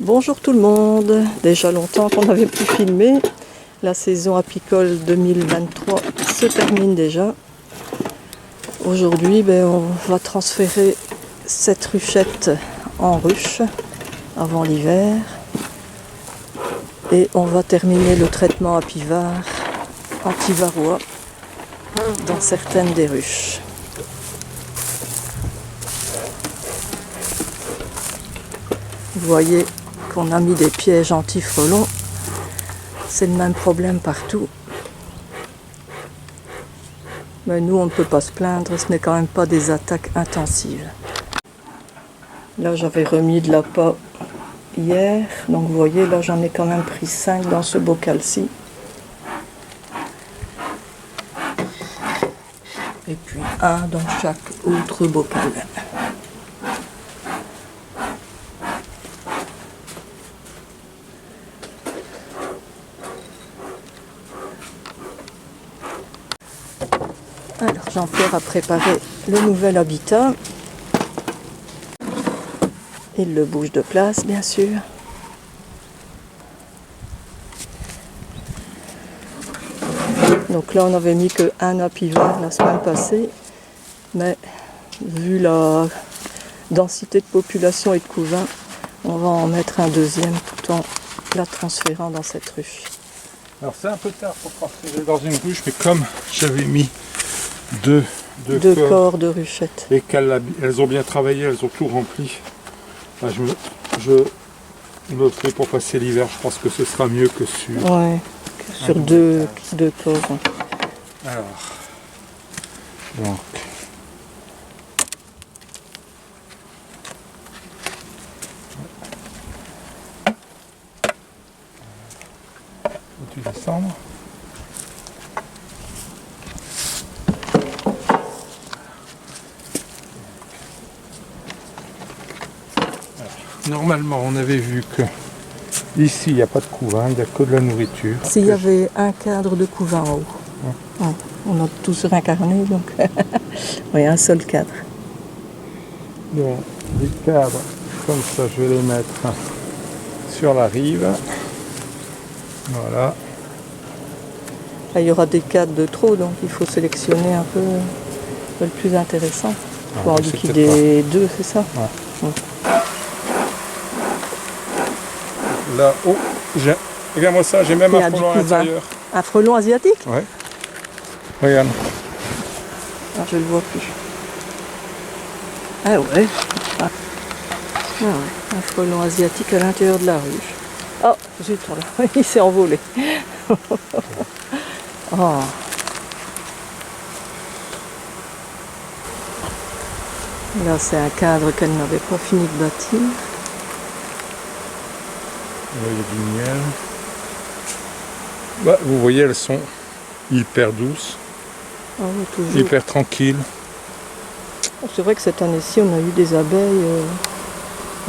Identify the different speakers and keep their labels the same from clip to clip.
Speaker 1: Bonjour tout le monde, déjà longtemps qu'on n'avait plus filmé. La saison apicole 2023 se termine déjà. Aujourd'hui, on va transférer cette ruchette en ruche avant l'hiver. Et on va terminer le traitement apivare anti-varroa dans certaines des ruches. Vous voyez qu'on a mis des pièges anti-frelons. C'est le même problème partout. Mais nous, on ne peut pas se plaindre, ce n'est quand même pas des attaques intensives. Là, j'avais remis de l'appât hier. Donc, vous voyez, là, j'en ai quand même pris 5 dans ce bocal-ci. Et puis, un dans chaque autre bocal. Alors, Jean-Pierre a préparé le nouvel habitat. Il le bouge de place, bien sûr. Donc là, on n'avait mis qu'un apivare la semaine passée. Mais vu la densité de population et de couvain, on va en mettre un deuxième tout en la transférant dans cette ruche.
Speaker 2: Alors c'est un peu tard pour transférer dans une ruche, mais comme j'avais mis deux
Speaker 1: corps de ruchettes.
Speaker 2: Et qu'elles ont bien travaillé, elles ont tout rempli. Enfin, je me prie pour passer l'hiver, je pense que ce sera mieux que sur,
Speaker 1: sur deux corps.
Speaker 2: Alors, donc, faut-tu descendre? Normalement, on avait vu que ici, il n'y a pas de couvain, il n'y a que de la nourriture.
Speaker 1: S'il y avait un cadre de couvain en haut. Ouais. On a tous réincarné, donc oui, un seul cadre.
Speaker 2: Donc, les cadres, comme ça, je vais les mettre sur la rive. Voilà.
Speaker 1: Là, il y aura des cadres de trop, donc il faut sélectionner un peu le plus intéressant. Il faut en liquider 2, c'est ça?
Speaker 2: Ouais. Là, oh, regarde-moi ça, j'ai même un frelon à l'intérieur.
Speaker 1: Un frelon asiatique?
Speaker 2: Ouais. Regarde.
Speaker 1: Ah, je le vois plus. Ah ouais. Un frelon asiatique à l'intérieur de la ruche. Oh, zut, il s'est envolé. Oh. Là, c'est un cadre qu'elle n'avait pas fini de bâtir.
Speaker 2: Là, il y a du miel. Bah, vous voyez, elles sont hyper douces, hyper tranquilles.
Speaker 1: C'est vrai que cette année-ci, on a eu des abeilles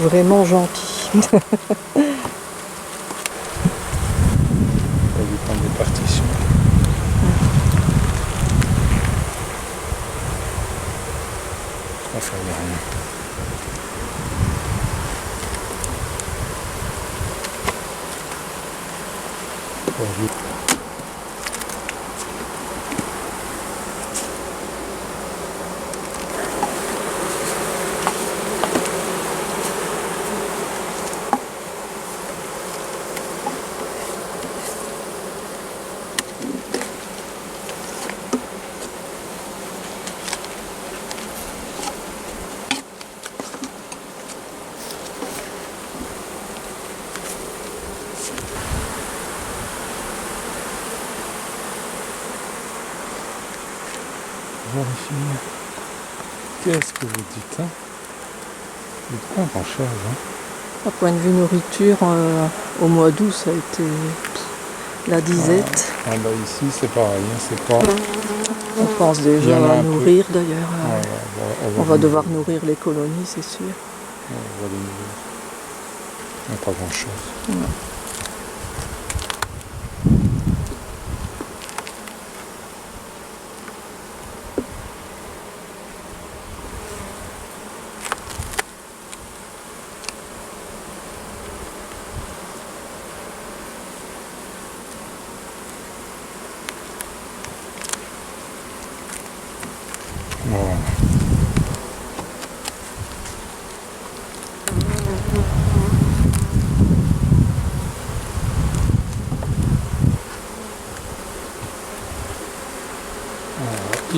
Speaker 1: vraiment gentilles.
Speaker 2: Ça dépend des partitions. Enfin, il n'y a rien. Qu'est-ce que vous dites, hein? C'est pas grand-chose, hein?
Speaker 1: À point de vue nourriture, au mois d'août, ça a été la disette.
Speaker 2: Ah bah ici, c'est pareil, hein, c'est pas...
Speaker 1: On pense déjà à nourrir, d'ailleurs. On va devoir nourrir les colonies, c'est sûr.
Speaker 2: On va les nourrir. Pas grand-chose.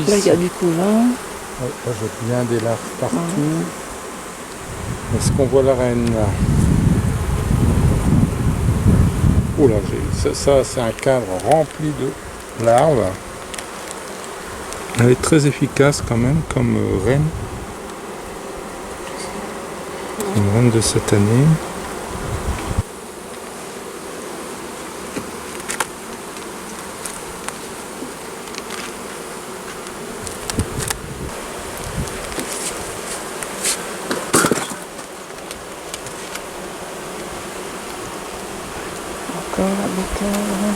Speaker 1: Là, il y a du couvain.
Speaker 2: Ouais, là, j'ai bien des larves partout. Est-ce qu'on voit la reine là? Oh là, ça c'est un cadre rempli de larves. Elle est très efficace quand même comme reine. C'est une reine de cette année.
Speaker 1: Encore un beau cadre.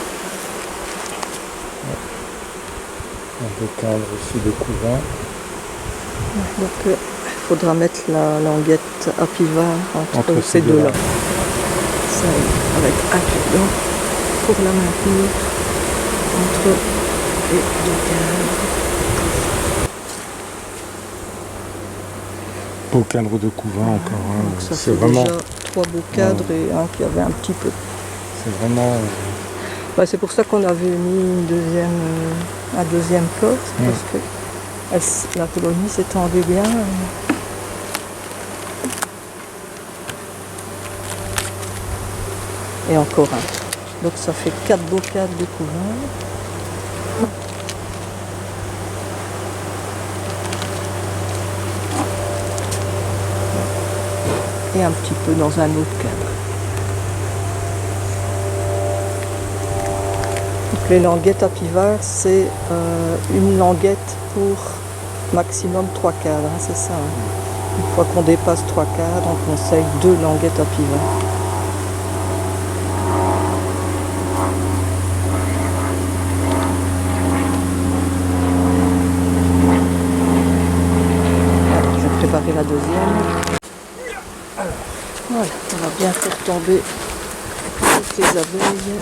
Speaker 2: Un beau cadre aussi de couvain.
Speaker 1: Donc il faudra mettre la languette à pivard entre ces deux-là. Ça, avec un cordon pour la maintenir entre les deux cadres.
Speaker 2: Beau cadre de couvain encore. Hein.
Speaker 1: Donc ça
Speaker 2: C'est
Speaker 1: fait
Speaker 2: vraiment.
Speaker 1: déjà 3 beaux cadres et un qui avait un petit peu.
Speaker 2: C'est vraiment.
Speaker 1: Bah, c'est pour ça qu'on avait mis un deuxième poste, parce que la colonie s'étendait bien. Et encore un. Donc ça fait 4 beaux cadres de couvain. Et un petit peu dans un autre cadre. Donc les languettes à pivard, c'est une languette pour maximum 3 cadres, hein, c'est ça. Hein. Une fois qu'on dépasse 3 cadres, on conseille 2 languettes à pivard. Alors, je vais préparer la deuxième. Voilà, on va bien faire tomber toutes les abeilles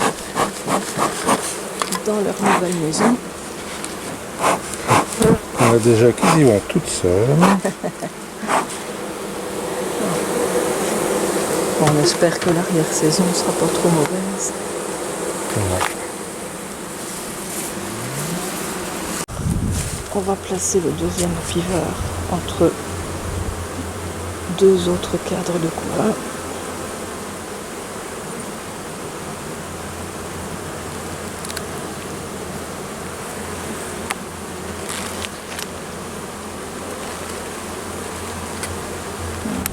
Speaker 1: dans leur nouvelle maison.
Speaker 2: On a déjà quasiment toutes seules.
Speaker 1: On espère que l'arrière-saison ne sera pas trop mauvaise.
Speaker 2: Voilà.
Speaker 1: On va placer le deuxième pivard entre 2 autres cadres de couvain.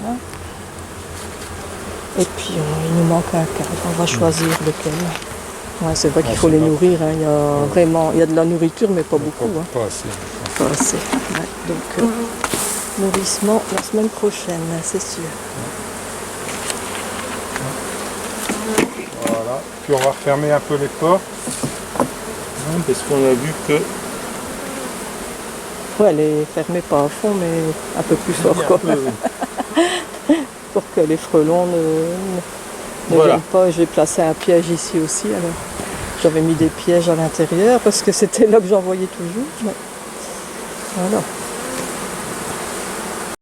Speaker 1: Voilà. Et puis il nous manque un cadre, on va choisir lequel. Ouais, c'est vrai qu'il faut les nourrir, hein. Il y a de la nourriture mais pas beaucoup. Hein.
Speaker 2: Pas assez.
Speaker 1: Pas assez. Ouais. Donc nourrissement la semaine prochaine, c'est sûr.
Speaker 2: Voilà. Puis on va refermer un peu les portes. Hein, parce qu'on a vu que.
Speaker 1: Ouais, elle est fermée pas à fond, mais un peu plus fort quoi. Pour que les frelons ne viennent pas. J'ai placé un piège ici aussi. Alors j'avais mis des pièges à l'intérieur parce que c'était là que j'en voyais toujours. Mais... Voilà.